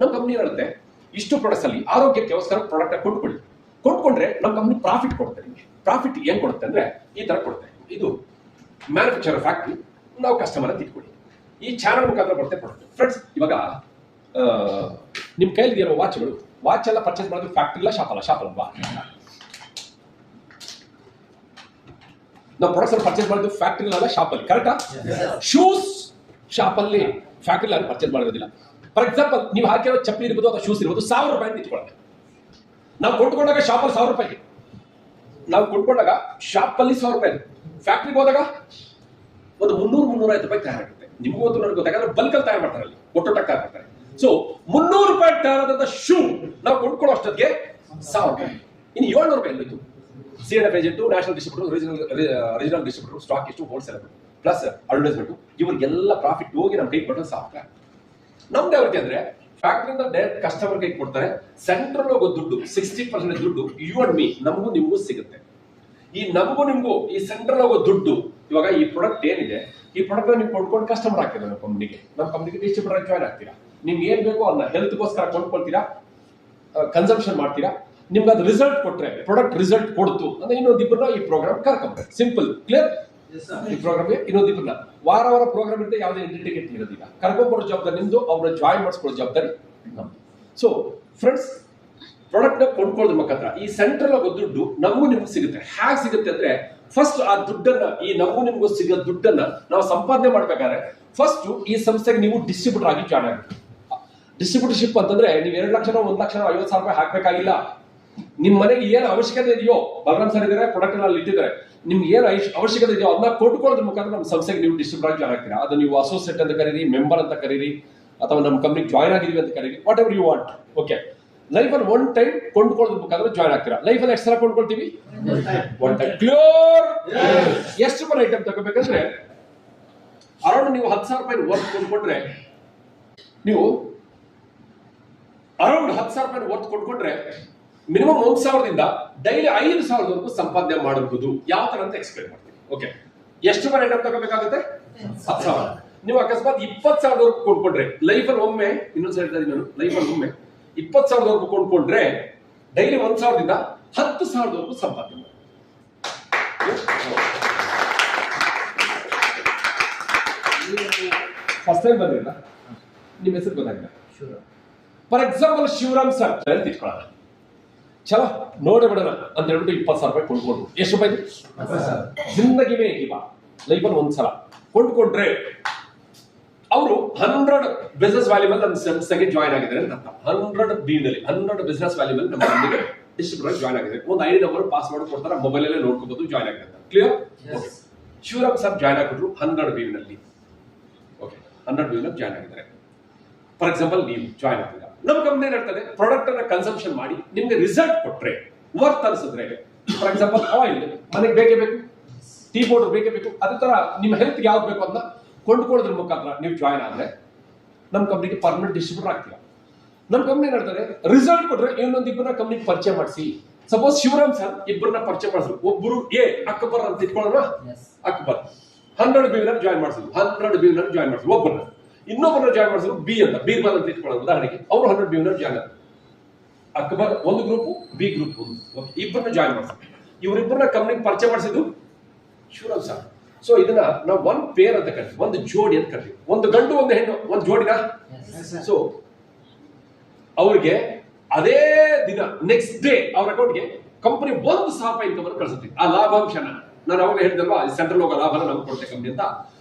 ನಮ್ಮ ಕಂಪ್ನಿ ಹೇಳುತ್ತೆ ಇಷ್ಟು ಪ್ರಾಡಕ್ಟ್ಸ್ ಅಲ್ಲಿ ಆರೋಗ್ಯಕ್ಕೋಸ್ಕರ ಪ್ರಾಡಕ್ಟ್ ಕೊಂಡ್ಕೊಂಡ್ರೆ ನಮ್ಮ ಕಂಪ್ನಿ ಪ್ರಾಫಿಟ್ ಕೊಡುತ್ತೆ. ನಿಮಗೆ ಪ್ರಾಫಿಟ್ ಏನ್ ಕೊಡುತ್ತೆ ಅಂದ್ರೆ ಈ ತರ ಕೊಡುತ್ತೆ. ಇದು ಮ್ಯಾನುಫ್ಯಾಕ್ಚರ್ ಫ್ಯಾಕ್ಟ್ರಿ, ನಾವು ಕಸ್ಟಮರ್ ಅಂತ ಇಟ್ಕೊಳ್ಳಿ. ಈ ಚಾನಲ್ ಮುಖಾಂತರ ಬರುತ್ತೆ ಪ್ರಾಡಕ್ಟ್. ಫ್ರೆಂಡ್ಸ್, ಇವಾಗ ನಿಮ್ ಕೈಲಿ ಇರೋ ವಾಚ್ ಎಲ್ಲ ಪರ್ಚೇಸ್ ಮಾಡೋದು ಫ್ಯಾಕ್ಟ್ರಿ ಇಲ್ಲ, ಶಾಪ್ ಅಲ್ವಾ? ನಾವು ಪ್ರಾಡಕ್ಟ್ಸ್ ಪರ್ಚೇಸ್ ಮಾಡೋದು ಫ್ಯಾಕ್ಟ್ರಿ ಅಲ್ಲ, ಶಾಪ್ ಅಲ್ಲಿ. ಕರೆಕ್ಟಾ? ಶೂಸ್ ಶಾಪ್ ಅಲ್ಲಿ, ಫ್ಯಾಕ್ಟ್ರಿ ಅಲ್ಲಿ ಪರ್ಚೇಸ್ ಮಾಡೋದಿಲ್ಲ. ಫಾರ್ ಎಕ್ಸಾಂಪಲ್, ನೀವು ಹಾಕಿರೋ ಚಪ್ಪಲಿ ಇರ್ಬೋದು ಅಥವಾ ಶೂಸ್ ಇರ್ಬೋದು, 1000 ರೂಪಾಯಿ ಅಂತ ಇಟ್ಕೊಳ್ಳೋಣ. ನಾವು ಕೊಂಡ್ಕೊಂಡಾಗ ಶಾಪಲ್ಲಿ 1000 ರೂಪಾಯಿ, ನಾವು ಕೊಂಡ್ಕೊಂಡಾಗ ಶಾಪಲ್ಲಿ 1000 ರೂಪಾಯಿ, ಫ್ಯಾಕ್ಟ್ರಿಗೆ ಹೋದಾಗ ಒಂದು 300-350 ರೂಪಾಯಿ ತಯಾರಾಗುತ್ತೆ. ನಿಮಗೂ ಒಂದು ನನಗೆ ಗೊತ್ತಾಗ ಬಲ್ಕಲ್ಲಿ ತಯಾರು ಮಾಡ್ತಾರೆ, ಅಲ್ಲಿ ಒಟ್ಟೊಟ್ಟಾಗಿ ತಯಾರು ಮಾಡ್ತಾರೆ. ಸೊ 300 ರೂಪಾಯಿ ತಯಾರಾದಂತ ಶೂ ನಾವು ಕೊಂಡ್ಕೊಳ್ಳೋ ಅಷ್ಟೊತ್ತಿಗೆ 1000 ರೂಪಾಯಿ. ಇನ್ನು 700 ರೂಪಾಯಿ ಎಲ್ಲಿತ್ತು? CNF agent, national distributor, regional distributor, stock ಎಷ್ಟು, ಹೋಲ್ಸೇಲ್ ಪ್ಲಸ್ ಅಡ್ವರ್ಟೈಸ್ಮೆಂಟ್, ಇವರಿಗೆಲ್ಲ ಪ್ರಾಫಿಟ್ ಹೋಗಿ ನಮ್ಮ ಕೈಗೆ ಕೊಟ್ಟರೆ 1000 ರೂಪಾಯಿ. ನಮ್ದು ಯಾವತ್ತೆ ಅಂದ್ರೆ ಫ್ಯಾಕ್ಟ್ರಿಯಿಂದ ಡೈರೆಕ್ಟ್ ಕಸ್ಟಮರ್ ಕೈಗೆ ಕೊಡ್ತಾರೆ. ಸೆಂಟ್ರಲ್ ಹೋಗೋ ದುಡ್ಡು 60% ದುಡ್ಡು ಯು ಅಂಡ್ ಮೀ, ನಮಗೂ ನಿಮಗೂ ಸಿಗುತ್ತೆ. ಈ ನಮಗೂ ನಿಮಗೂ ಈ ಸೆಂಟ್ರಲ್ ಹೋಗೋ ದುಡ್ಡು, ಇವಾಗ ಈ ಪ್ರಾಡಕ್ಟ್ ಏನಿದೆ, ಈ ಪ್ರಾಡಕ್ಟ್ ನೀವು ಕೊಂಡ್ಕೊಂಡು ಕಸ್ಟಮರ್ ಆಗ್ತೀರಾ, ನಮ್ಮ ಕಂಪ್ನಿಗೆ ಡಿಸ್ಟ್ರಿಬ್ಯೂಟರ್ ಜಾಯ್ನ್ ಆಗ್ತೀರಾ. ನಿಮ್ಗೆ ಏನ್ ಬೇಕೋ ಅದನ್ನ ಹೆಲ್ತ್ಗೋಸ್ಕರ ಕೊಂಡ್ಕೊಳ್ತೀರಾ, ಕನ್ಸಂಪ್ಷನ್ ಮಾಡ್ತೀರಾ. ನಿಮ್ಗೆ ಅದು ರಿಸಲ್ಟ್ ಕೊಟ್ರೆ, ಪ್ರಾಡಕ್ಟ್ ರಿಸಲ್ಟ್ ಕೊಡ್ತು ಅಂದ್ರೆ ಇನ್ನೊಂದಿಬ್ಬರನ್ನ ಈ ಪ್ರೋಗ್ರಾಮ್ ಕರ್ಕೊಂಡ್ರೆ. Simple, clear? ಈ ಪ್ರೋಗ್ರಾಮ್ಗೆ ಇನ್ನೊಂದಿಬ್ಬರನ್ನ ವಾರ ಪ್ರೋಗ್ರಾಮ್ ಇರುತ್ತೆ, ಯಾವುದೇ ಇಂಡಿಕೇಟ್ ಇರೋದಿಲ್ಲ. ಕರ್ಕೊಂಡ್ಬರೋ ಜವಾಬ್ದಾರಿ ನಿಮ್ದು, ಅವ್ರನ್ನ ಜಾಯಿನ್ ಮಾಡಿಸ್ಕೊಳ್ಳೋ ಜವಾಬ್ದಾರಿ ನಮ್ದು. ಸೊ ಫ್ರೆಂಡ್ಸ್, ಪ್ರಾಡಕ್ಟ್ ನ ಕೊಂಡ್ಕೊಳ್ಳೋದ್ರ ಮುಖಾಂತರ ಈ ಸೆಂಟ್ರಲ್ ಆಗೋ ದುಡ್ಡು ನಮಗೂ ನಿಮ್ಗೂ ಸಿಗುತ್ತೆ. ಹೇಗೆ ಸಿಗುತ್ತೆ ಅಂದ್ರೆ, ಫಸ್ಟ್ ಆ ದುಡ್ಡನ್ನ, ಈ ನಮಗೂ ನಿಮ್ಗೂ ಸಿಗೋ ದುಡ್ಡನ್ನ ನಾವು ಸಂಪಾದನೆ ಮಾಡ್ಬೇಕಾದ್ರೆ ಫಸ್ಟ್ ಈ ಸಂಸ್ಥೆಗೆ ನೀವು ಡಿಸ್ಟ್ರಿಬ್ಯೂಟರ್ ಆಗಿ ಜಾಯ್ನ್ ಆಗುತ್ತೆ. ಡಿಸ್ಟ್ರಿಬ್ಯೂಟರ್ಶಿಪ್ ಅಂತಂದ್ರೆ ನೀವು 2 ಲಕ್ಷ 1,50,000 ರೂಪಾಯಿ ಹಾಕ್ಬೇಕಾಗಿಲ್ಲ. ನಿಮ್ ಮನೆಗೆ ಏನು ಅವಶ್ಯಕತೆ ಇದೆಯೋ, ಬಲರಾಮ್ ಸರ್ ಇದ್ದಾರೆ, ಪ್ರಾಡಕ್ಟ್ ಅಲ್ಲಿ ಇಟ್ಟಿದ್ದಾರೆ, ನಿಮ್ಗೆ ಏನು ಅವಶ್ಯಕತೆ ಇದೆಯೋ ಅದನ್ನ ಕೊಂಡ್ಕೊಳ್ಳೋದ್ರ ಮುಖಾಂತರ ನಮ್ಮ ಸಂಸ್ಥೆಗೆ ನೀವು ಡಿಸ್ಟ್ರಿಬ್ಯೂಟರ್ ಆಗಿ ಜಾಯ್ನ್ ಆಗ್ತೀರಾ. ಅದು ನೀವು ಅಸೋಸಿಯೇಟ್ ಅಂತ ಕರೀರಿ, ಮೆಂಬರ್ ಅಂತ ಕರೀರಿ, ಅಥವಾ ನಮ್ಮ ಕಂಪ್ನಿಗೆ ಜಾಯ್ನ್ ಆಗಿದೀವಿ ಅಂತ ಕರೀರಿ, whatever you want. Okay, ಲೈಫಲ್ಲಿ 1 ಟೈಮ್ ಕೊಂಡ್ಕೊಳ್ಳೋದ್ರ ಮುಖಾಂತರ ಜಾಯ್ನ್ ಆಗ್ತೀರಾ. ಲೈಫಲ್ಲಿ ಎಷ್ಟು ಸಲ ಕೊಂಡ್ಕೊಳ್ತೀವಿ? 1 ಟೈಮ್. ಕ್ಲಿಯರ್? ಎಷ್ಟು ಬರ ಐಟಮ್ ತಗೋಬೇಕಂದ್ರೆ, ಅರೌಂಡ್ ನೀವು 10,000 ರೂಪಾಯಿ ವರ್ತ್ ಕೊಂಡ್ಕೊಂಡ್ರೆ, ನೀವು ಅರೌಂಡ್ 10,000 ರೂಪಾಯಿ ವರ್ತ್ ಕೊಂಡ್ಕೊಂಡ್ರೆ ಮಿನಿಮಮ್ 1,000ದಿಂದ ಡೈಲಿ 5,000ವರೆಗೂ ಸಂಪಾದನೆ ಮಾಡಬಹುದು. ಯಾವ ತರ ಅಂತ ಎಕ್ಸ್ಪ್ಲೇನ್ ಮಾಡ್ತೀನಿ. ಓಕೆ, ಎಷ್ಟು ಬರ ಐಟಮ್ ತಗೋಬೇಕಾಗುತ್ತೆ? 10,000. ನೀವು ಅಕಸ್ಮಾತ್ 20,000ವರೆಗೂ ಕೊಂಡ್ಕೊಂಡ್ರೆ, ಲೈಫಲ್ಲಿ ಒಮ್ಮೆ, ಇನ್ನೊಂದು ಹೇಳ್ತಾ ಇದ್ದೀನಿ ನಾನು, ಲೈಫಲ್ಲಿ ಒಮ್ಮೆ 20,000ವರೆಗೂ ಕೊಂಡ್ಕೊಂಡ್ರೆ ಡೈಲಿ 1,000ದಿಂದ 10,000ವರೆಗೂ ಸಂಪಾದನೆ ಮಾಡಿ. ಫಸ್ಟ್ ಟೈಮ್ ಬಂದಿಲ್ಲ, ನಿಮ್ಮ ಹೆಸರು ಗೊತ್ತಾಗಿಲ್ಲ. ಫಾರ್ ಎಕ್ಸಾಂಪಲ್, ಶಿವರಾಮ್ ಸರ್ ಅಂತ ಇಟ್ಕೊಳ್ಳೋಣ. ಚಲೋ ನೋಡಿ ಬಿಡೋಣ ಅಂತ ಹೇಳ್ಬಿಟ್ಟು 20,000 ರೂಪಾಯಿ ಕೊಂಡ್ಕೊಂಡ್ರು. ಎಷ್ಟು ರೂಪಾಯಿ? ಜಿಂದಗಿ ಮೇ ಏಕಿ ಬಾರ್, ಲೈಫಲ್ಲಿ ಒಂದ್ಸಲ ಕೊಂಡ್ಕೊಂಡ್ರೆ ಅವರು 100 ಬಿಸ್ನೆಸ್ ವ್ಯಾಲ್ಯೂಬಲ್ ನಮ್ಮ ಸಂಸ್ಥೆಗೆ ಜಾಯ್ನ್ ಆಗಿದ್ದಾರೆ ಅಂತ ಅರ್ಥ. 100 ಬೀನಲ್ಲಿ 100 ಬಿಸ್ನೆಸ್ ವ್ಯಾಲ್ಯೂಬಲ್ ನಮ್ಮ ಕಂಪ್ನಿಗೆ ಡಿಸ್ಟ್ರಿಬ್ಯೂಟರ್ ಜಾಯ್ನ್ ಆಗಿದೆ. ಒಂದು ID ನಂಬರ್ ಪಾಸ್ವರ್ಡ್ ಕೊಡ್ತಾರೆ, ಮೊಬೈಲ್ ಅಲ್ಲೇ ನೋಡ್ಕೋಬಹುದು ಜಾಯ್ನ್ ಆಗಿದೆ ಅಂತ. ಕ್ಲಿಯರ್? ಶಿವರಾಮ್ ಸರ್ ಜಾಯ್ನ್ ಆಗಿಬಿಟ್ರು 100 ಬೀನಲ್ಲಿ. ಓಕೆ, 100 ಬೀನಲ್ಲಿ ಜಾಯ್ನ್ ಆಗಿದ್ದಾರೆ. ಫಾರ್ ಎಕ್ಸಾಂಪಲ್, ನೀವು ಜಾಯ್ನ್ ಆಗಿದ್ದೀರಾ, ನಮ್ಮ ಕಂಪ್ನಿ ಹೇಳ್ತದೆ ಪ್ರಾಡಕ್ಟ್ ಅನ್ನ ಕನ್ಸಂಪ್ಷನ್ ಮಾಡಿ ನಿಮ್ಗೆ ರಿಸಲ್ಟ್ ಕೊಟ್ರೆ, ವರ್ತ್ ಅನ್ಸಿದ್ರೆ, ಫಾರ್ ಎಕ್ಸಾಂಪಲ್ ಆಯಿಲ್ ಮನೆಗೆ ಬೇಕೇ ಬೇಕು, ಟೀ ಪೌಡರ್ ಬೇಕೇ ಬೇಕು, ಅದೇ ತರ ನಿಮ್ಮ ಹೆಲ್ತ್ ಯಾವ್ದು ಬೇಕು ಅಂತ ಕೊಂಡ್ಕೊಳ್ಳೋದ್ರ ಮುಖಾಂತರ ನೀವು ಜಾಯ್ನ್ ಆದ್ರೆ ನಮ್ಮ ಕಂಪ್ನಿಗೆ ಪರ್ಮನೆಂಟ್ ಡಿಸ್ಟ್ರಿಬ್ಯೂಟರ್ ಆಗ್ತೀರಾ. ನಮ್ಮ ಕಂಪ್ನಿ ಹೇಳ್ತಾರೆ ರಿಸಲ್ಟ್ ಕೊಟ್ರೆ ಇನ್ನೊಂದಿಬ್ಬರನ್ನ ಕಂಪ್ನಿಗೆ ಪರಿಚಯ ಮಾಡಿಸಿ. ಸಪೋಸ್ ಶಿವರಾಮ್ ಸರ್ ಇಬ್ಬರನ್ನ ಪರಿಚಯ ಮಾಡಿದ್ರು, ಒಬ್ಬರು ಅಕ್ಬರ್ ಅಂತ ಇಟ್ಕೊಳ್ಳೋಣ, ಅಕ್ಬರ್ 100 ಬೀವ್ನಲ್ಲಿ ಜಾಯ್ನ್ ಮಾಡಿಸಿದ್ರು, 100 ಬೀವ್ನಲ್ಲಿ ಜಾಯ್ನ್ ಮಾಡಿಸಿದ್ರು ಒಬ್ಬರನ್ನ. ಇನ್ನೊಬ್ಬರನ್ನ ಜಾಯ್ನ್ ಮಾಡಿಸಿದ್ರು ಬಿ ಅಂತ, ಬೀರ್ಬಲ್ ಅಂತ ಇಟ್ಕೊಳ್ಳೋದು ಉದಾಹರಣೆಗೆ, ಅವರು 100 ಬೀವ್ನಲ್ಲಿ ಜಾಯ್ನ್ ಆದ್ರು. ಅಕ್ಬರ್ ಒಂದು ಗ್ರೂಪ್, ಬಿ ಗ್ರೂಪ್ ಒಂದು, ಇಬ್ಬರನ್ನ ಜಾಯ್ನ್ ಮಾಡಿಸಿದ್ರು. ಇವರಿಬ್ಬರನ್ನ ಕಂಪ್ನಿಗೆ ಪರಿಚಯ ಮಾಡಿಸಿದ್ದು ಶಿವರಾಮ್ ಸರ್. ಸೊ ಇದನ್ನ ನಾವು 1 ಪೇರ್ ಅಂತ ಕರಿತೀವಿ, ಒಂದು ಜೋಡಿ ಅಂತ ಕರಿತೀವಿ. ಒಂದು ಗಂಡು ಒಂದು ಹೆಣ್ಣು, ಒಂದು ಜೋಡಿನ. ಸೊ ಅವ್ರಿಗೆ ಅದೇ ದಿನ ನೆಕ್ಸ್ಟ್ ಡೇ ಅವ್ರ ಅಕೌಂಟ್ಗೆ ಕಂಪನಿ 1,000 ರೂಪಾಯಿ ಇನ್ಕಮ್ ಅನ್ನು ಕಳಿಸುತ್ತೆ. ಆ ಲಾಭಾಂಶನ ನಾನು ಅವಾಗ ಹೇಳಿದಲ್ವಾ, ಸೆಂಟ್ರಲ್ ಹೋಗೋ ಲಾಭನ ನಮ್ಗೆ ಕೊಡುತ್ತೆ ಕಂಪ್ನಿ ಅಂತ.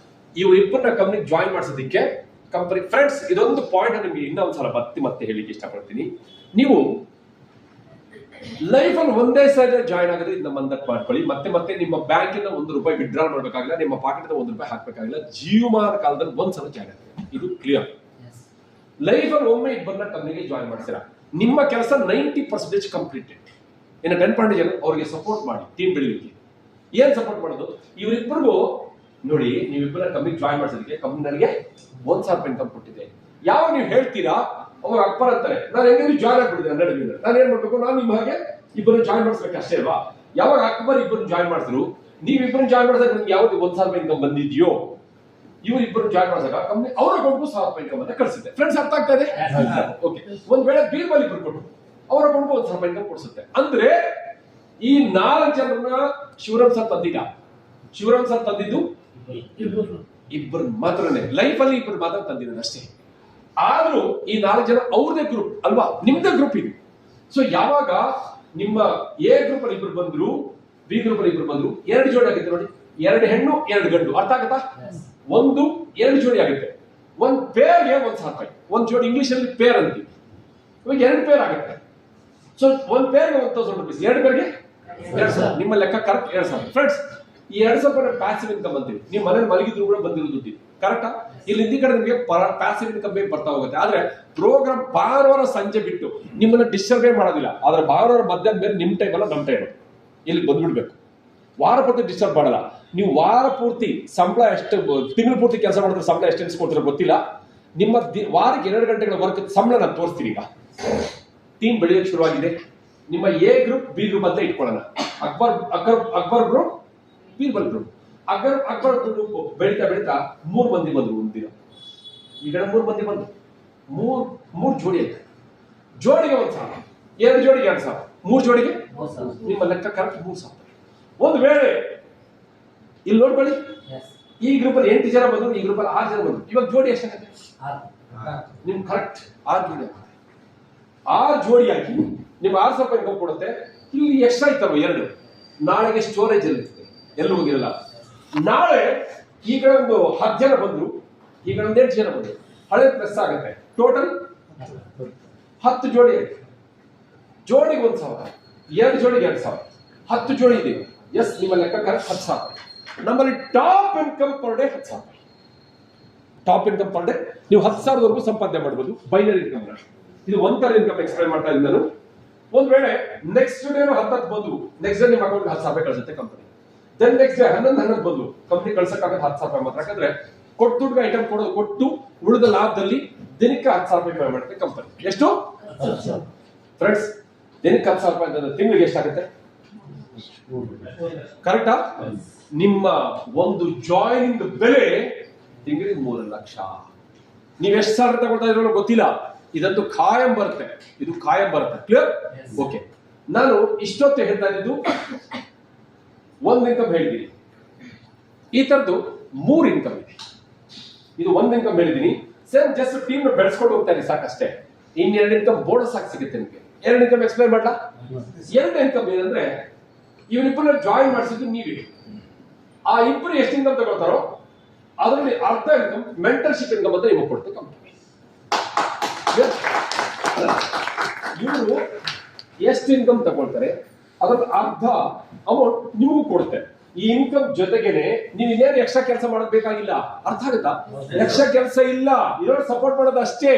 ಇವರಿಬ್ಬರನ್ನ ಕಂಪ್ನಿಗೆ ಜಾಯ್ನ್ ಮಾಡಿಸೋದಕ್ಕೆ ಕಂಪನಿ. ಫ್ರೆಂಡ್ಸ್, ಇದೊಂದು ಪಾಯಿಂಟ್ ನಿಮ್ಗೆ ಇನ್ನೊಂದ್ಸಲ ಮತ್ತೆ ಹೇಳಿಕ್ಕೆ ಇಷ್ಟಪಡ್ತೀನಿ. ನೀವು ಲೈಫಲ್ಲಿ ಒಂದೇ ಸಲ ಜಾಯ್ನ್ ಆಗೋದು ಇದನ್ನ ಮಂದಕ್ಕೆ ಮಾಡ್ಕೊಳ್ಳಿ. ಮತ್ತೆ ನಿಮ್ಮ ಬ್ಯಾಂಕಿಂದ 1 ರೂಪಾಯಿ ವಿಡ್ರಾ ಮಾಡಬೇಕಾಗಿಲ್ಲ, ನಿಮ್ಮ ಪಾಕೆಟ್ 1 ರೂಪಾಯಿ ಹಾಕ್ಬೇಕಾಗಿಲ್ಲ. ಜೀವಮಾನ ಕಾಲದಲ್ಲಿ ಒಂದ್ಸಲ ಜಾಯ್ನ್ ಆಗುತ್ತೆ. ಇದು ಕ್ಲಿಯರ್. ಲೈಫಲ್ಲಿ ಒಮ್ಮೆ ಇಬ್ಬರನ್ನ ಕಂಪ್ನಿಗೆ ಜಾಯ್ನ್ ಮಾಡ್ತೀರಾ, ನಿಮ್ಮ ಕೆಲಸ 90% ಕಂಪ್ಲೀಟೆಡ್. ಇನ್ನು 10% ಅವ್ರಿಗೆ ಸಪೋರ್ಟ್ ಮಾಡಿ, ಟೀಮ್ ಬೆಳಿಲಿಕ್ಕೆ. ಏನ್ ಸಪೋರ್ಟ್ ಮಾಡೋದು? ಇವರಿಬ್ಬರಿಗೂ ನೋಡಿ, ನೀವಿಬ್ಬರ ಕಂಪ್ನಿಗೆ ಜಾಯ್ನ್ ಮಾಡಿಸೋದಕ್ಕೆ ಕಂಪ್ನಿ ನನಗೆ 1,000 ರೂಪಾಯಿ ಇನ್ಕಮ್ ಕೊಟ್ಟಿದೆ. ಯಾವ ನೀವು ಹೇಳ್ತೀರಾ, ಅವಾಗ ಅಕ್ಬರ್ ಅಂತಾರೆ ನಾನು ಹೆಂಗೆ ಜಾಯ್ನ್ ಆಗ್ಬಿಟ್ಟಿದೆ 100 ಬೀವ್ನಲ್ಲಿ, ನಾನು ಏನ್ ಮಾಡ್ಬೇಕು, ನಾನು ನಿಮ್ಮ ಹಾಗೆ ಇಬ್ಬರನ್ನ ಜಾಯ್ನ್ ಮಾಡಿಸ್ಬೇಕು ಅಷ್ಟೇ ಅಲ್ವಾ? ಯಾವಾಗ ಅಕ್ಬರ್ ಇಬ್ಬರನ್ನ ಜಾಯ್ನ್ ಮಾಡಿದ್ರು, ನೀವಿಬ್ಬರನ್ನ ಜಾಯ್ನ್ ಮಾಡಿದಾಗ ನಿಮ್ಗೆ ಯಾವ್ದು 1,000 ರೂಪಾಯಿ ಇನ್ಕಮ್ ಬಂದಿದ್ಯೋ, ಇವರಿಬ್ಬರು ಜಾಯ್ನ್ ಮಾಡಿದಾಗ ಕಂಪ್ನಿ ಅವರ ಅಕೌಂಟ್ಗೂ 1000 ಇನ್ಕಮ್ ಅಂತ ಕಳಿಸುತ್ತೆ. ಫ್ರೆಂಡ್ಸ್ ಅರ್ಥ ಆಗ್ತಾ ಇದೆ? ಓಕೆ. ಒಂದ್ ವೇಳೆ ಬೀರ್ಬಲ್ ಇಬ್ರು ಕೊಟ್ಟು ಅವರ ಅಕೌಂಟ್ಗೂ 1000 ಇನ್ಕಮ್ ಕೊಡಿಸುತ್ತೆ. ಅಂದ್ರೆ ಈ 4 ಜನರನ್ನ ಶಿವರಾಮ್ ಸರ್ ತಂದಿಲ್ಲ. ಶಿವರಾಮ್ ಸರ್ ತಂದಿದ್ದು ಇಬ್ಬರು ಮಾತ್ರನೇ, ಲೈಫ್ ಅಲ್ಲಿ ಇಬ್ಬರು ಮಾತ್ರ ತಂದಿದ್ದಾರೆ ಅಷ್ಟೇ. ಆದ್ರೂ ಈ 4 ಜನ ಅವ್ರದೇ ಗ್ರೂಪ್ ಅಲ್ವಾ, ನಿಮ್ದೇ ಗ್ರೂಪ್ ಇದು. ಸೊ ಯಾವಾಗ ನಿಮ್ಮ ಎ ಗ್ರೂಪ್ ಅಲ್ಲಿ ಇಬ್ರು ಬಂದ್ರು, ಬಿ ಗ್ರೂಪ್ ಅಲ್ಲಿ ಇಬ್ರು ಬಂದ್ರು, 2 ಜೋಡಿ ಆಗುತ್ತೆ ನೋಡಿ, 2 ಹೆಣ್ಣು 2 ಗಂಡು. ಅರ್ಥ ಆಗುತ್ತಾ? 2 ಜೋಡಿ ಆಗುತ್ತೆ. ಒಂದ್ ಪೇರ್ಗೆ 1000 ಒಂದ್ ಜೋಡಿ, ಇಂಗ್ಲಿಷ್ ಅಲ್ಲಿ ಪೇರ್ ಅಂತೀವಿ. ಇವಾಗ 2 ಪೇರ್ ಆಗುತ್ತೆ. ಸೊ ಒಂದ್ ಪೇರ್ಗೆ 1000 ರುಪೀಸ್, 2 ಪೇರ್ಗೆ 2000. ನಿಮ್ಮ ಲೆಕ್ಕ ಕರೆಕ್ಟ್ 2000. ಫ್ರೆಂಡ್ಸ್, ಈ 2000 ಪ್ಯಾಸಿವ್ ಇನ್ಕಮ್ ಅಂತೀವಿ. ನೀವು ಮನೇಲಿ ಮಲಗಿದ್ರು ಕೂಡ ಬಂದಿರೋ ದುಡ್ಡು, ಕರೆಕ್ಟಾ? ಇಲ್ಲಿ ಹಿಂದಿ ಕಡೆ ನಿಮಗೆ ಪ್ಯಾಸಿವ್ ಇನ್ಕಮ್ ಬೇಗ ಬರ್ತಾ ಹೋಗುತ್ತೆ. ಆದ್ರೆ ಪ್ರೋಗ್ರಾಮ್ ಭಾನುವಾರ ಸಂಜೆ ಬಿಟ್ಟು ನಿಮ್ಮನ್ನ ಡಿಸ್ಟರ್ಬೇ ಮಾಡೋದಿಲ್ಲ. ಆದ್ರೆ ಭಾನುವಾರ ಮಧ್ಯಾಹ್ನ ಬೇರೆ ನಿಮ್ ಟೈಮ್ ಅಲ್ಲ, ನಮ್ ಟೈಮ್ ಇಲ್ಲಿ ಬಂದ್ಬಿಡ್ಬೇಕು. ವಾರ ಪೂರ್ತಿ ಡಿಸ್ಟರ್ಬ್ ಮಾಡಲ್ಲ. ನೀವು ವಾರ ಪೂರ್ತಿ ಸಂಬಳ ಎಷ್ಟು, ತಿಂಗಳು ಪೂರ್ತಿ ಕೆಲಸ ಮಾಡಿದ್ರೆ ಸಂಬಳ ಎಷ್ಟು ಎನ್ಸ್ಕೊಡ್ತೀರೋ ಗೊತ್ತಿಲ್ಲ. ನಿಮ್ಮ ವಾರಕ್ಕೆ 2 ಗಂಟೆಗಳ ವರ್ಕ್ ಸಂಬಳ ನಾನು ತೋರಿಸ್ತೀನಿ. ಈಗ ಟೀಮ್ ಬೆಳೆಯೋಕೆ ಶುರುವಾಗಿದೆ. ನಿಮ್ಮ ಎ ಗ್ರೂಪ್ ಬಿ ಗ್ರೂಪ್ ಅಂತ ಇಟ್ಕೊಳ್ಳೋಣ. Akbar group, Birbal group. Akbar group ಬೆಳೀತಾ ಬೆಳೀತಾ 3 ಮಂದಿ ಬಂದ್ರು. ಒಂದಿನ ಈ ಕಡೆ 3 ಮಂದಿ ಬಂದ್ರು. ಮೂರ್ ಜೋಡಿ ಆಯ್ತು. ಜೋಡಿಗೆ 1000, 2 ಜೋಡಿಗೆ 2000, 3 ಜೋಡಿಗೆ ನಿಮ್ಮ ಲೆಕ್ಕ ಕರೆಕ್ಟ್ 3000. ಒಂದು ವೇಳೆ ಇಲ್ಲಿ ನೋಡ್ಕೊಳ್ಳಿ, ಈ ಗ್ರೂಪ್ ಅಲ್ಲಿ 8 ಜನ ಬಂದ್ರು, ಈ ಗ್ರೂಪ್ ಅಲ್ಲಿ 6 ಜನ ಬಂದ್ರು. ಇವಾಗ ಜೋಡಿ ಎಷ್ಟಾಗುತ್ತೆ? ನಿಮ್ ಕರೆಕ್ಟ್ 6 ಜೋಡಿ ಆಗುತ್ತೆ. 6 ಜೋಡಿಯಾಗಿ ನಿಮ್ 6000 ಇನ್ಕಮ್ ಕೊಡುತ್ತೆ. ಇಲ್ಲಿ ಎಕ್ಸ್ಟ್ರಾ ಇತ್ತಲ್ವ 2, ನಾಳೆಗೆ ಸ್ಟೋರೇಜ್ ಅಲ್ಲಿ ಎಲ್ಲೂ ಹೋಗಿರಲ್ಲ. ನಾಳೆ ಈ ಕಡೆ ಒಂದು 10 ಜನ ಬಂದ್ರು, ಈ ಕಡೆ ಒಂದು 8 ಜನ ಬಂದ್ರು. ಹಳೆ ಪ್ಲಸ್ ಆಗುತ್ತೆ. ಟೋಟಲ್ 10 ಜೋಡಿ ಆಯ್ತು. ಜೋಡಿಗೆ 1000, 2 ಜೋಡಿಗೆ 2000, 10 ಜೋಡಿ ಇದೆ. ಎಸ್, ನಿಮ್ಮ ಲೆಕ್ಕ ಕರೆಕ್ಟ್ 10,000. ನಮ್ಮಲ್ಲಿ top income per day 10,000. Top income per day ನೀವು 10,000ವರೆಗೂ ಸಂಪಾದನೆ ಮಾಡಬಹುದು. Binary income. ಇದು ಒಂಥರ ಇನ್ಕಮ್ ಎಕ್ಸ್ಪ್ಲೈನ್ ಮಾಡ್ತಾ ಇದ್ದೀನಿ ನಾನು. ಒಂದ್ ವೇಳೆ ನೆಕ್ಸ್ಟ್ ಡೇ 10 ಬಂದು, ನೆಕ್ಸ್ಟ್ ಡೇ ನಿಮ್ಮ ಅಕೌಂಟ್ 10,000 ಕಳಿಸುತ್ತೆ ಕಂಪನಿ. ದೆನ್ ನೆಕ್ಸ್ಟ್ ಡೇ 11 ಬಂದು, ಕಂಪನಿ ಕಳ್ಸಕ್ಕಾಗ 10,000 ಮಾತ್ರ. ಯಾಕಂದ್ರೆ ಕೊಟ್ಟು ದುಡ್ಡು ಐಟಮ್ ಕೊಡೋದು ಕೊಟ್ಟು ಉಳಿದ ಲಾಭದಲ್ಲಿ ದಿನಕ್ಕೆ 10,000 ಪೇ ಮಾಡುತ್ತೆ ಕಂಪನಿ. ಎಷ್ಟು ಫ್ರೆಂಡ್ಸ್? ದಿನಕ್ಕೆ 10,000 ಅಂತಂದ್ರೆ ತಿಂಗಳಿಗೆ ಎಷ್ಟಾಗುತ್ತೆ? ಕರೆಕ್ಟಾ? ನಿಮ್ಮ ಒಂದು ಜಾಯಿನಿಂಗ್ ಬೆಲೆ ತಿಂಗಳಿಗೆ 3 ಲಕ್ಷ. ನೀವು ಎಷ್ಟು ಸಾವಿರ ತಗೊಳ್ತಾ ಇರೋ ಗೊತ್ತಿಲ್ಲ. ಇದಂತೂ ಖಾಯಂ ಬರುತ್ತೆ. ಇದು ಖಾಯಂ ಬರುತ್ತೆ. ಕ್ಲಿಯರ್? ಓಕೆ. ನಾನು ಇಷ್ಟೊತ್ತು ಹೇಳ್ತಾ ಇದ್ದು ಒಂದು ಇನ್ಕಮ್ ಹೇಳಿದ್ದೀನಿ. ಈ ತರದ್ದು 3 ಇನ್ಕಮ್ ಇದೆ. ಇದು 1 ಇನ್ಕಮ್ ಹೇಳಿದ್ದೀನಿ. ಸೇಮ್ ಜಸ್ಟ್ ಟೀಮ್ ಬೆಳೆಸ್ಕೊಂಡು ಹೋಗ್ತಾ ಇದ್ದೀನಿ ಸಾಕಷ್ಟೇ. ಇನ್ 2 ಇನ್ಕಮ್ ಬೋನಸ್ ಆಗಿ ಸಿಗುತ್ತೆ ನಿಮಗೆ. 2 ಇನ್ಕಮ್ ಎಕ್ಸ್ಪ್ಲೈನ್ ಮಾಡ್ಲಾ? 2 ಇನ್ಕಮ್ ಏನಂದ್ರೆ, ಇವರಿಬ್ಬರನ್ನ ಜಾಯಿನ್ ಮಾಡಿಸಿದ್ದು ನೀವೇ. ಆ ಇಬ್ಬರು ಎಷ್ಟು ಇನ್ಕಮ್ ತಗೊಳ್ತಾರೋ ಅದರಲ್ಲಿ ಅರ್ಧ ಇನ್ಕಮ್ ಮೆಂಟರ್ಶಿಪ್ ಇನ್ಕಮ್ ಅಂತ ನಿಮಗೆ ಕೊಡ್ತಾರೆ ಕಂಪನಿ. ಇವರು ಎಷ್ಟು ಇನ್ಕಮ್ ತಗೊಳ್ತಾರೆ ಅದ್ರಲ್ಲಿ ಅರ್ಧ ಅಮೌಂಟ್ ನಿಮಗೂ ಕೊಡುತ್ತೆ. ಈ ಇನ್ಕಮ್ ಜೊತೆಗೇನೆ ನೀವು ಇನ್ನೇನು ಎಕ್ಸ್ಟ್ರಾ ಕೆಲಸ ಮಾಡೋದ್ ಬೇಕಾಗಿಲ್ಲ. ಅರ್ಥ ಆಗುತ್ತಾ? ಎಕ್ಸ್ಟ್ರಾ ಕೆಲಸ ಇಲ್ಲ, ಇರೋ ಸಪೋರ್ಟ್ ಮಾಡೋದು ಅಷ್ಟೇ.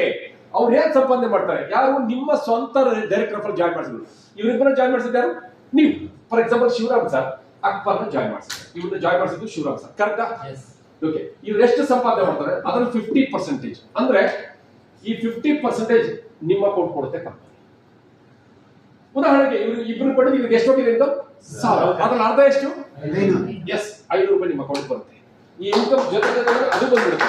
ಅವ್ರು ಏನ್ ಸಂಪಾದನೆ ಮಾಡ್ತಾರೆ? ಯಾರು? ನಿಮ್ಮ ಸ್ವಂತ ಡೈರೆಕ್ಟರ್ ಆಫ್ ಜಾಯ್ನ್ ಮಾಡಿಸಿದ್ರು. ಇವರಿಬ್ಬರ ಜಾಯ್ನ್ ಮಾಡಿಸಿದ್ದು ಯಾರು? ನೀವು. ಫಾರ್ ಎಕ್ಸಾಂಪಲ್ ಶಿವರಾಮ್ ಸರ್ ಅಕ್ಬರ್ನ ಜಾಯ್ನ್ ಮಾಡಿಸಿದ್ರು. ಇವ್ರನ್ನ ಜಾಯ್ನ್ ಮಾಡಿಸಿದ್ದು ಶಿವರಾಮ್ ಸರ್. ಕರೆಕ್ಟಾ? ಓಕೆ. ಇವ್ರು ಎಷ್ಟು ಸಂಪಾದನೆ ಮಾಡ್ತಾರೆ ಅದ್ರಲ್ಲಿ 50%. ಅಂದ್ರೆ ಈ 50% ನಿಮ್ಮ ಅಕೌಂಟ್ ಕೊಡುತ್ತೆ ಕಂಪನಿ. ಉದಾಹರಣೆಗೆ ಇವರು ಇಬ್ರು ಕೊಟ್ಟು ಇವ್ರಿಗೆ ಎಷ್ಟು ಹೋಗಿದೆ ಇನ್ಕಮ್? 1000. ಅದ್ರಲ್ಲಿ ಅರ್ಧ ಎಷ್ಟು? ಎಸ್, 500 ರೂಪಾಯಿ ನಿಮ್ಮ ಅಕೌಂಟ್ ಬರುತ್ತೆ. ಈ ಇನ್ಕಮ್ ಜೊತೆ ಅದು ಬಂದ್ಬಿಡುತ್ತೆ.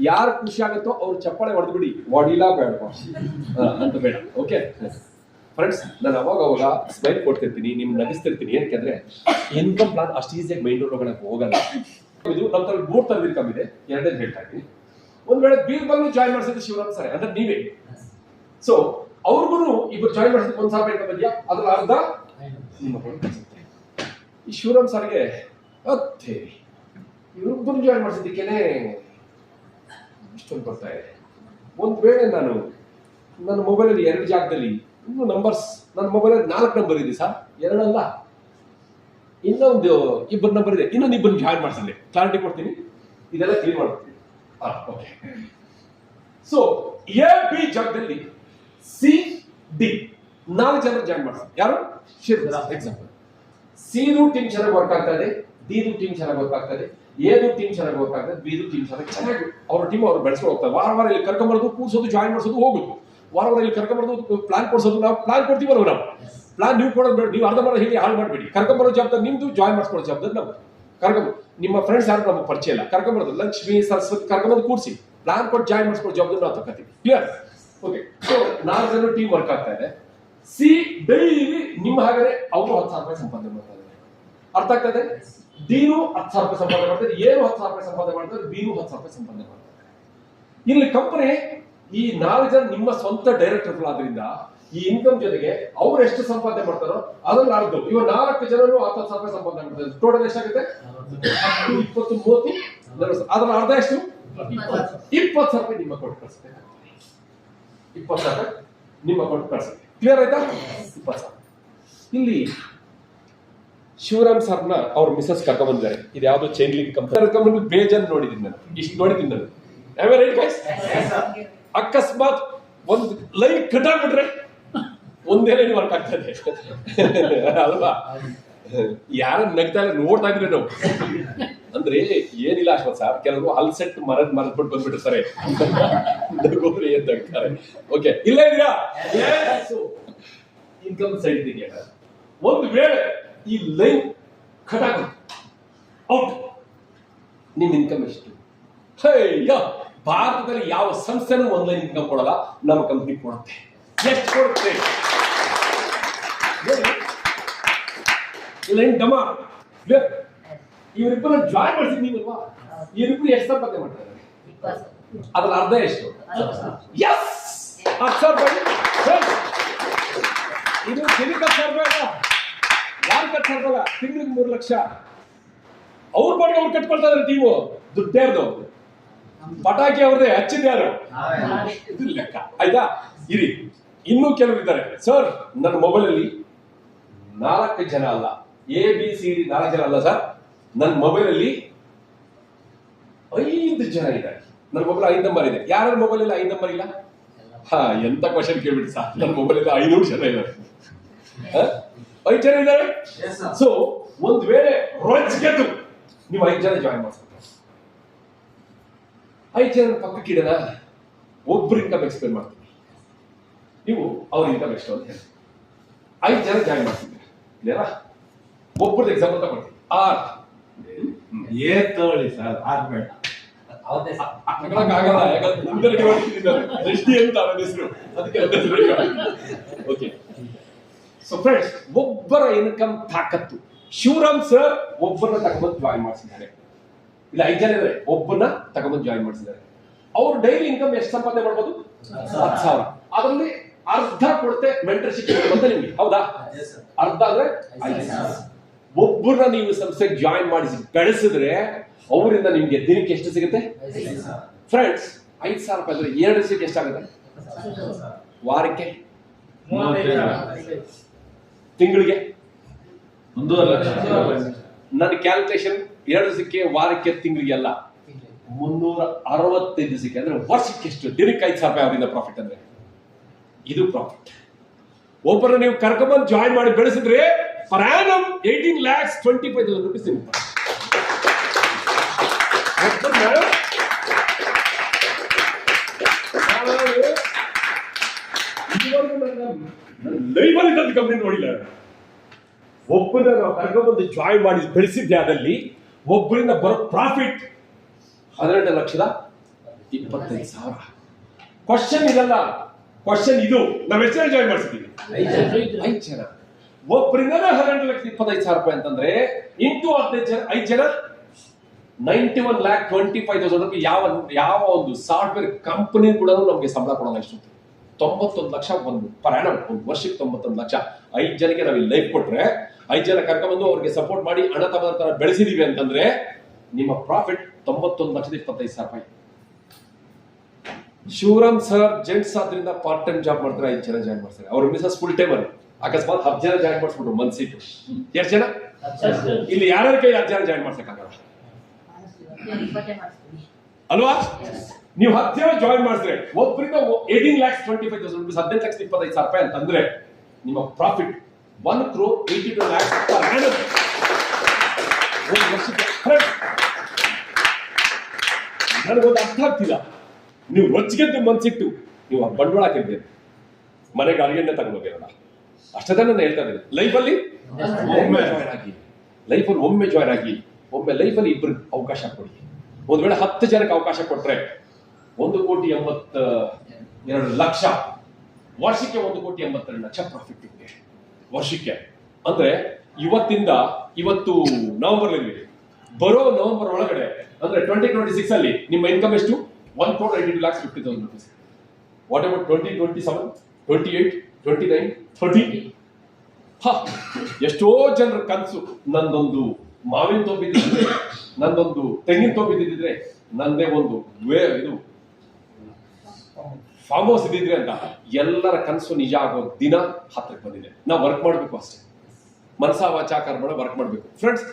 ಯಾರು ಖುಷಿ ಆಗುತ್ತೋ ಅವ್ರು ಚಪ್ಪಾಳೆ ಹೊಡೆದು ಬಿಡಿ. ವಾಡಿಲ್ಲ ಬೇಡ ಅಂತ ಬೇಡ. ಓಕೆ ಫ್ರೆಂಡ್ಸ್, ನಾನು ಅವಾಗ ಸ್ಮೈಲ್ ಕೊಡ್ತಿರ್ತೀನಿ, ನಿಮ್ ನಗಿಸ್ತಿರ್ತೀನಿ. ಏನಕ್ಕೆ ಇನ್ಕಮ್ ಪ್ಲಾನ್ ಅಷ್ಟು ಈಸಿಯಾಗಿ ಮೈಂಡ್ ಒಳಗಡೆ ಹೋಗಲ್ಲ. ಇದು ನಮ್ಮ ತರ 3 ಥರದ ಇನ್ಕಮ್ ಇದೆ. 2 ಹೇಳ್ತಾ ಇದ್ದೀನಿ. ಒಂದ್ ವೇಳೆ ಬೀರ್ಬಲ್ ಜಾಯ್ನ್ ಮಾಡಿಸಿದ್ದು ಶಿವರಾಮ್ ಸರ್ ಅಂದ್ರೆ ನೀವೇ. ಸೊ ಅವ್ರಿಗೂ ಇಬ್ಬರು ಜಾಯ್ನ್ ಮಾಡಿಸಿದ್ದು 1,000 ಇನ್ಕಮ್ ಇದೆಯಾ? ಅದ್ರ ಅರ್ಧ ನಿಮ್ಮ ಈ ಶಿವರಾಮ್ ಸರ್ಗೆ ಅತ್ತೆ ಇವ್ರಿಬ್ಬರು ಜಾಯ್ನ್ ಮಾಡಿಸಿದ್ದಕ್ಕೇನೆ ಇಷ್ಟೊಂದು ಬರ್ತಾ ಇದೆ. ಒಂದ್ ವೇಳೆ ನಾನು ನನ್ನ ಮೊಬೈಲಲ್ಲಿ 2 ಜಾಗದಲ್ಲಿ ಇನ್ನು ನಂಬರ್ಸ್, ನನ್ನ ಮೊಬೈಲಲ್ಲಿ 4 ನಂಬರ್ ಇದೆ ಸರ್, 2 ಅಲ್ಲ, ಇನ್ನೊಂದು 2 ನಂಬರ್ ಇದೆ. ಇನ್ನೊಂದು 2 ಜಾಯ್ನ್ ಮಾಡಿಸಿದ್ರೆ ಕ್ಲಾರಿಟಿ ಕೊಡ್ತೀನಿ, ಇದೆಲ್ಲ ಕ್ಲೀನ್ ಮಾಡ್ತೀನಿ. ಓಕೆ. ಸೊ ಎ ಬಿ ಜಾಗದಲ್ಲಿ ಸಿ ಡಿ 4 ಜನರು ಜಾಯ್ನ್ ಮಾಡ್ತಾರೆ. ಯಾರು? ಎಕ್ಸಾಂಪಲ್ ಸಿದು ಟೀಮ್ ಚೆನ್ನಾಗಿ ವರ್ಕ್ ಆಗ್ತಾ ಇದೆ, ಡಿದು ಟೀಮ್ ಚೆನ್ನಾಗಿ ವರ್ಕ್ ಆಗ್ತಾ ಇದೆ, ಎದು ಟೀಮ್ ಚೆನ್ನಾಗಿ ವರ್ಕ್ ಆಗ್ತದೆ, ಬಿದು ಟೀಮ್ ಚೆನ್ನಾಗಿ ಅವ್ರ ಟೀಮ್ ಅವ್ರು ಬೆಳೆಸ್ಕೊಂಡು ಹೋಗ್ತಾರೆ. ವಾರ ಇಲ್ಲಿ ಕರ್ಕೊಂಬರೋದು, ಕೂರ್ಸೋದು, ಜಾಯಿನ್ ಮಾಡಿಸೋದು, ಹೋಗುದು. ವಾರ ಇಲ್ಲಿ ಕರ್ಕೊಂಬರೋದು, ಪ್ಲಾನ್ ಕೊಡ್ಸೋದು. ನಾವು ಪ್ಲಾನ್ ಕೊಡ್ತೀವಲ್ಲ, ನಾವು ಪ್ಲಾನ್ ನೀವು ಕೊಡೋದು ಬೇಡ. ನೀವು ಅರ್ಧ ಹೇಳಿ ಹಾಳು ಮಾಡಬೇಡಿ. ಕರ್ಕೊಂಬರೋ ಜವಾಬ್ದಾರಿ ನಿಮ್ದು, ಜಾಯಿನ್ ಮಾಡಿಸ್ಕೊಳ್ಳೋ ಜವಾಬ್ದಾರಿ ನಮ್ದು. ಕರ್ಕೊಂಬ ನಿಮ್ಮ ಫ್ರೆಂಡ್ಸ್ ಯಾರು ನಮಗೆ ಪರಿಚಯ ಇಲ್ಲ, ಕರ್ಕೊಂಬರೋದು ಲಕ್ಷ್ಮಿ ಸರಸ್ವತಿ ಕರ್ಕೊಂಬಂದು ಕೂರಿಸಿ ಪ್ಲಾನ್ ಕೊಟ್ಟು ಜಾಯಿನ್ ಮಾಡಿಸ್ಕೊಡೋ ಜವಾಬ್ದಾರಿ ನಾವು ತಗೋತೀವಿ. ಕ್ಲಿಯರ್? ಓಕೆ. ಸೊ 4 ಜನ ಟೀಮ್ ವರ್ಕ್ ಆಗ್ತಾ ಇದೆ. ಸಿ ಡೈಲಿ ನಿಮ್ಮ ಹಾಗಾದ್ರೆ ಅವರು 10,000 ರೂಪಾಯಿ ಸಂಪಾದನೆ ಮಾಡ್ತಾ ಇದ್ದಾರೆ. ಅರ್ಥ ಆಗ್ತಾ ಇದೆ? ಡಿನು 10,000 ರೂಪಾಯಿ ಸಂಪಾದನೆ ಮಾಡ್ತಾರೆ, ಏನು 10,000 ರೂಪಾಯಿ ಸಂಪಾದನೆ ಮಾಡ್ತಾರೆ, ಬಿನು 10,000 ರೂಪಾಯಿ ಸಂಪಾದನೆ ಮಾಡ್ತಾರೆ. ಇಲ್ಲಿ ಕಂಪನಿ ಈ 4 ಜನ ನಿಮ್ಮ ಸ್ವಂತ ಡೈರೆಕ್ಟರ್ ಆದ್ರಿಂದ ಈ ಇನ್ಕಮ್ ಜೊತೆಗೆ ಅವ್ರು ಎಷ್ಟು ಸಂಪಾದನೆ ಮಾಡ್ತಾರೋ ಅದನ್ನ ಅರ್ಧ ಇವಾಗ 4 ಜನರು 10,000 ರೂಪಾಯಿ ಸಂಪಾದನೆ ಮಾಡ್ತಾರೆ. ಟೋಟಲ್ ಎಷ್ಟಾಗುತ್ತೆ? 10, 20, 30, 40. ಅದರ ಅರ್ಧ ಎಷ್ಟು? 20,000 ರೂಪಾಯಿ ನಿಮ್ಮ ಕೊಟ್ಟು ಕಳಿಸುತ್ತೆ. 20,000 ರೂಪಾಯಿ ನಿಮ್ಮ ಕೊಟ್ಟು ಕಳಿಸುತ್ತೆ. ಕ್ಲಿಯರ್ ಆಯ್ತಾ? 20,000. ಇಲ್ಲಿ ಶಿವರಾಮ್ ಸರ್ನ ಅವ್ರ ಮಿಸಸ್ ಕರ್ಕೊಂಡ್ ಬಂದಿದ್ದಾರೆ. ಇದು ಯಾವ್ದೋ ಚೈನ್ ಲಿಂಕ್ ಕಂಪನಿ ಬೇಜನ್ ನೋಡಿದೀನಿ ನಾನು, ಇಷ್ಟು ನೋಡಿದ್ದೀನಿ ನಾನು. ಅಕಸ್ಮಾತ್ ಒಂದು ಲೈನ್ ಕಟ್ ಆಗ್ಬಿಟ್ರೆ ಒಂದೇ ಲೈನ್ ವರ್ಕ್ ಆಗ್ತದೆ ಅಲ್ವಾ? ಯಾರ ನಗ್ತಾ ಇಲ್ಲ ನೋಡ್ತಾ ಇದ್ರೆ ನಾವು ಅಂದ್ರೆ ಏನಿಲ್ಲ ಅಶ್ವಥ್ ಸರ್, ಕೆಲವರು ಅಲ್ಸೆಟ್ ಮರದ್ಬಿಟ್ಟು ಬಂದ್ಬಿಟ್ಟಿರ್ತಾರೆ, ಏನ್ ನಗ್ತಾರೆ. ಓಕೆ, ಇಲ್ಲ ಇದೀರಾ? ಇನ್ಕಮ್ ಸೈಡ್ ಇದೆಯಾ? ಒಂದು ವೇಳೆ ಈ ಲೈನ್ ಕಟ್ ಆಗುತ್ತೆ ಔಟ್, ನಿಮ್ ಇನ್ಕಮ್ ಎಷ್ಟು? ಭಾರತದಲ್ಲಿ ಯಾವ ಸಂಸ್ಥೆನೂ ಆನ್ಲೈನ್ ಇನ್ಕಮ್ ಕೊಡಲ್ಲ, ನಮ್ಮ ಕಂಪ್ನಿ ಕೊಡುತ್ತೆ. ಎಷ್ಟು ಕೊಡುತ್ತೆ? ಡಮ ಇವರಿಬ್ಬರು ಜಾಯಿನ್ ಮಾಡಿಸಿದ್ ನೀವಲ್ವಾ? ಇವರಿಬ್ಬರು ಎಷ್ಟು ಸಂಪಾದನೆ ಮಾಡ್ತಾರೆ? ಅದ್ರ ಅರ್ಧ ಎಷ್ಟು? ಎಸ್, 10,000 ರೂಪಾಯಿ. ಇದು ತಿಂಗಳಿಗೆ 10,000 ರೂಪಾಯಿ, ಯಾರು ಕಟ್ಟಾಡ್ತಲ್ಲ? ತಿಂಗಳಿಗೆ 3 ಲಕ್ಷ ಅವ್ರ ಪಾಡಿಗೆ ಅವ್ರು ಕಟ್ಕೊಳ್ತಾ ಇದ್ದಾರೆ. ಟೀಮು ದುಡ್ಡೇರ್ದು ಪಟಾಕಿ ಅವ್ರದೇ, ಹಚ್ಚಿದ ಯಾರು? ಇದು ಲೆಕ್ಕ ಆಯ್ತಾ? ಇರಿ, ಇನ್ನೂ ಕೆಲವರು ಇದ್ದಾರೆ. ಸರ್, ನನ್ನ ಮೊಬೈಲ್ ಅಲ್ಲಿ 4 ಜನ ಅಲ್ಲ, ABCD 4 ಜನ ಅಲ್ಲ ಸರ್, ನನ್ನ ಮೊಬೈಲ್ ಅಲ್ಲಿ 5 ಜನ ಇದ್ದಾರೆ. ನನ್ನ ಮೊಬೈಲ್ 5 ನಂಬರ್ ಇದೆ. ಯಾರ ಮೊಬೈಲ್ ಅಲ್ಲಿ 5 ನಂಬರ್ ಇಲ್ಲ? ಎಂತ ಕ್ವಶನ್ ಕೇಳ್ಬಿಟ್ಟು ಸರ್, ನನ್ನ ಮೊಬೈಲ್ ಅಲ್ಲಿ 500 ಜನ ಇದ್ದಾರೆ. 5 ಜನ ಇದ್ದಾರೆ. ಸೊ ಒಂದ್ ವೇಳೆ ಗೆದ್ದು ನೀವು 5 ಜನ ಜಾಯಿನ್ ಮಾಡ್ತಾರೆ, 5 ಜನ ಪಕ್ಕಕ್ಕೆ ಇಡೋಣ, ಒಬ್ರು ಇನ್ಕಮ್ ಎಕ್ಸ್ಪ್ಲೇನ್ ಮಾಡ್ತೀವಿ, ನೀವು ಅವ್ರ ಇನ್ಕಮ್ ಎಷ್ಟು ಅಂತ ಹೇಳಿ 5 ಜನ ಜಾಯಿನ್ ಮಾಡ್ತಿದ್ದೀರಿ. ಇಲ್ಲೇನಾ? ಒಬ್ಬರದ್ದು ಎಕ್ಸಾಂಪಲ್ ತಗೊಳ್ತೀವಿ. ತಗೊಳ್ಳಿ ಸರ್, ಬೇಡ ಆಗಲ್ಲ, ಯಾಕಂದ್ರೆ ದೃಷ್ಟಿ ಅಂತ ಅವನ ಹೆಸರು, ಅದಕ್ಕೆ. ಓಕೆ, ಸೊ ಫ್ರೆಂಡ್ಸ್, ಒಬ್ಬರ ಇನ್ಕಮ್ ತಾಕತ್ತು. ಶಿವರಾಮ್ ಸರ್ ಒಬ್ಬರನ್ನ ತಗೊಂಡ್ಬಂದು ಜಾಯಿನ್ ಮಾಡಿಸಿದ್ದಾರೆ. ಇಲ್ಲ 5 ಜನ ಇದ್ದಾರೆ, ಒಬ್ಬನ ತಗೊಂಡ್ಬಂದು ಜಾಯಿನ್ ಮಾಡಿಸಿದ್ದಾರೆ. ಅವ್ರು ಡೈಲಿ ಇನ್ಕಮ್ ಎಷ್ಟು ಸಂಪಾದನೆ ಮಾಡ್ಬೋದು? 10,000. ಅದರಲ್ಲಿ ಅರ್ಧ ಕೊಡುತ್ತೆ ಮೆಂಟರ್ಶಿಪ್ ಅಂತ ನಿಮ್ಗೆ, ಹೌದಾ? ಅರ್ಧ ಅಂದ್ರೆ 5,000. ಒಬ್ಬರನ್ನ ನೀವು ಸಂಸ್ಥೆಗೆ ಜಾಯಿನ್ ಮಾಡಿಸಿ ಬೆಳೆಸಿದ್ರೆ ಅವರಿಂದ ನಿಮ್ಗೆ ದಿನಕ್ಕೆ ಎಷ್ಟು ಸಿಗುತ್ತೆ? ಫ್ರೆಂಡ್ಸ್, 5,000 ರೂಪಾಯಿ ಅಂದ್ರೆ 2 ದಿವಸಕ್ಕೆ ಎಷ್ಟಾಗುತ್ತೆ? ವಾರಕ್ಕೆ, ತಿಂಗಳಿಗೆ 1.5 ಲಕ್ಷ. ನನ್ನ ಕ್ಯಾಲ್ಕುಲೇಷನ್ 2 ದಿವಸಕ್ಕೆ, ವಾರಕ್ಕೆ, ತಿಂಗಳಿಗೆ ಅಲ್ಲ, 365 ದಿವಸಕ್ಕೆ ಅಂದ್ರೆ ವರ್ಷಕ್ಕೆ ಎಷ್ಟು? ದಿನಕ್ಕೆ 5,000 ರೂಪಾಯಿ ಅವರಿಂದ ಪ್ರಾಫಿಟ್. ಅಂದ್ರೆ ಇದು ಪ್ರಾಫಿಟ್. ಒಬ್ಬರನ್ನ ನೀವು ಕರ್ಕೊಂಡ್ಬಂದು ಜಾಯಿನ್ ಮಾಡಿ ಬೆಳೆಸಿದ್ರೆ ಪರ್ ಆನಮ್ 18,25,000 ರೂಪಾಯಿ ಸಿಗುತ್ತೆ. ಲೈವಲ್ಲಿ ಕಂಪ್ನಿ ನೋಡಿಲ್ಲ. ಒಬ್ಬರನ್ನ ನಾವು ಕರ್ಕೊಂಡ್ಬಂದು ಜಾಯಿನ್ ಮಾಡಿ ಬೆಳೆಸಿದ್ದೆ, ಅದಲ್ಲಿ ಒಬ್ಬರಿಂದ ಬರೋ ಪ್ರಾಫಿಟ್ 12,25,000. ಕ್ವಶನ್ ಇದಲ್ಲ, ಕ್ವಶನ್ ಇದು. ನಾವ್ ಎಷ್ಟು ಜನ ಜಾಯಿನ್ ಮಾಡಿಸಿದ್ದೀವಿ? 5 ಜನ. ಒಬ್ಬರಿಂದ 12,25,000 ರೂಪಾಯಿ ಅಂತಂದ್ರೆ ಇಂಟು 15 ಜನ, 5 ಜನ 91,25,000 ರೂಪಾಯಿ. ಯಾವ ಒಂದು ಸಾಫ್ಟ್ವೇರ್ ಕಂಪನಿ ಕೂಡ ನಮ್ಗೆ ಸಂಬಳ ಕೊಡೋಲ್ಲ. ಎಷ್ಟು? 91 ಲಕ್ಷ ಒಂದು ಪರ್ ಆನಮ್, ಒಂದು ವರ್ಷಕ್ಕೆ 91 ಲಕ್ಷ. 5 ಜನಕ್ಕೆ ನಾವು ಲೈಫ್ ಕೊಟ್ರೆ, 5 ಜನ ಕರ್ಕೊಂಡ್ಬಂದು ಅವ್ರಿಗೆ ಸಪೋರ್ಟ್ ಮಾಡಿ ಹಣ ತಗೊಂಡ ಬೆಳೆಸಿದೀವಿ ಅಂತಂದ್ರೆ ನಿಮ್ಮ ಪ್ರಾಫಿಟ್ 91,25,000 ರೂಪಾಯಿ. ಶಿವರಾಮ್ ಸರ್ ಜೆಂಟ್ಸ್ ಆದ್ರಿಂದ ಪಾರ್ಟ್ ಟೈಮ್ ಜಾಬ್ ಮಾಡ್ತಾರೆ, 5 ಜನ ಜಾಯಿನ್ ಮಾಡ್ತಾರೆ. ಅವ್ರ ಮಿಸಸ್ ಫುಲ್ ಟೈಮ್ ಅಲ್ಲಿ. ಅಕಸ್ಮಾತ್ 10 ಜನ ಜಾಯಿನ್ ಮಾಡಿಸ್ಬಿಟ್ರು, ಮಂತ್ ಸೀಟ್ ಎಷ್ಟು ಜನ? ಇಲ್ಲಿ ಯಾರ್ಯಾರ ಕೈ 10 ಜನ ಜಾಯಿನ್ ಮಾಡ್ಸಕ್ಕಾಗಲ್ಲ ಅಲ್ವಾ? ನೀವು 10 ಜನ ಜಾಯಿನ್ ಮಾಡಿದ್ರೆ ಒಬ್ಬರಿಂದ 18,25,000 ರೂಪಾಯಿ, 18,25,000 ರೂಪಾಯಿ ಅಂತಂದ್ರೆ ನಿಮ್ಮ ಪ್ರಾಫಿಟ್ 1,82,00,000 ಪರ್ ಆನಮ್ ಒಂದು ವರ್ಷಕ್ಕೆ. ನನಗೊಂದು ಅರ್ಥ ಆಗ್ತಿಲ್ಲ. ನೀವು ರೊಚ್ಚಿಗೆದ್ದು ಮನ್ಸಿಟ್ಟು ನೀವು ಬಂಡವಾಳ ಹಾಕಿದ್ದೀರಿ, ಮನೆಗೆ ಅಡುಗೆಣ್ಣೆ ತಗೊಂಡೋಗಿರಲ್ಲ. ಅಷ್ಟೇ ನಾನು ಹೇಳ್ತಾ ಇದ್ದೀನಿ. ಲೈಫಲ್ಲಿ ಒಮ್ಮೆ ಜಾಯ್ನ್ ಆಗಿ, ಒಮ್ಮೆ ಲೈಫಲ್ಲಿ ಇಬ್ಬರಿಗೆ ಅವಕಾಶ ಕೊಡಿ. ಒಂದು ವೇಳೆ 10 ಜನಕ್ಕೆ ಅವಕಾಶ ಕೊಟ್ರೆ 1,82,00,000 ವರ್ಷಕ್ಕೆ 1,82,00,000 ಪ್ರಾಫಿಟ್ ನಿಮಗೆ ವರ್ಷಕ್ಕೆ. ಅಂದ್ರೆ ಇವತ್ತು ನವೆಂಬರ್ ಬರೋ ನವೆಂಬರ್ ಒಳಗಡೆ ಅಂದ್ರೆ 2026 ಅಲ್ಲಿ ನಿಮ್ಮ ಇನ್ಕಮ್ ಎಷ್ಟು? 1,82,50,000 rupees. What about 2027, 28, 29, 30? ಎಷ್ಟೋ ಜನರ ಕನಸು ನಂದೊಂದು ಮಾವಿನ ತೋಪಿದ್ರೆ, ನಂದೊಂದು ತೆಂಗಿನ ತೋಪಿದ್ರೆ, ನಂದೇ ಒಂದು ಇದು ಫಾರ್ಮ್ ಹೌಸ್ ಇದ್ದಿದ್ರೆ ಅಂತ ಎಲ್ಲರ ಕನಸು ನಿಜ ಆಗೋ ದಿನ ಹತ್ರಕ್ಕೆ ಬಂದಿದೆ. ನಾವು ವರ್ಕ್ ಮಾಡಬೇಕು ಅಷ್ಟೇ, ಮನಸಾ ವಾಚಾ ಕರ್ಮಣ ವರ್ಕ್ ಮಾಡಬೇಕು ಫ್ರೆಂಡ್ಸ್.